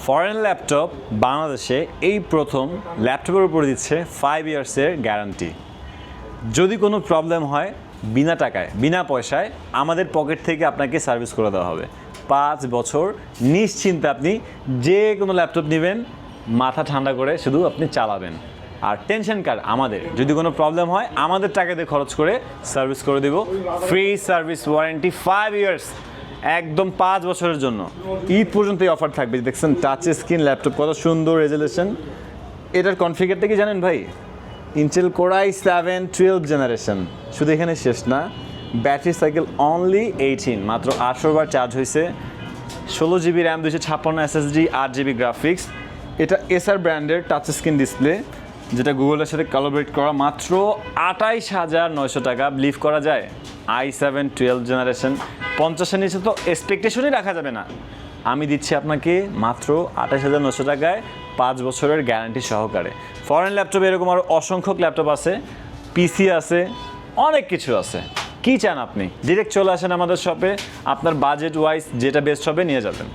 Foreign laptop বাংলাদেশে এই প্রথম ল্যাপটপের উপর দিচ্ছে 5 ইয়ার্সের গ্যারান্টি। যদি কোনো প্রবলেম হয় বিনা টাকায় বিনা পয়সায় আমাদের পকেট থেকে আপনাকে সার্ভিস করে দেওয়া হবে। 5 বছর নিশ্চিন্তে আপনি যে কোনো ল্যাপটপ নেবেন, মাথা ঠান্ডা করে শুধু আপনি চালাবেন। আর টেনশন কার আমাদের, যদি কোনো প্রবলেম হয় আমাদের টাকা দিয়ে খরচ করে সার্ভিস করে দেব। ফ্রি সার্ভিস ওয়ারেন্টি 5 ইয়ার্স, একদম 5 বছরের জন্য। ঈদ পর্যন্ত এই অফার থাকবে। দেখছেন টাচ স্ক্রিন ল্যাপটপ, কত সুন্দর রেজুলেশন। এটার কনফিগারটা কি জানেন ভাই? Intel core i7 12th generation. শুধু এখানে শেষ না, ব্যাটারি সাইকেল অনলি 18, মাত্র 800 বার চার্জ হয়েছে। 16 GB RAM, 256 SSD, 8 GB graphics. এটা এসআর ব্র্যান্ডের টাচ স্ক্রিন ডিসপ্লে, যেটা গুগলের সাথে কোলাবরেট করা। মাত্র 28,900 টাকা। বিলিভ করা যায়? i7 12th জেনারেশন 50-এর নিচে তো এক্সপেকটেশনই রাখা যাবে না। আমি দিচ্ছি আপনাকে মাত্র 28,900 টাকায় 5 বছরের গ্যারান্টি সহকারে। ফরেন ল্যাপটপ এরকম আরও অসংখ্য ল্যাপটপ আছে, পিসি আছে, অনেক কিছু আছে। কি চান আপনি? ডিরেক্ট চলে আসেন আমাদের শপে, আপনার বাজেট ওয়াইজ যেটা বেস্ট হবে নিয়ে যাবেন।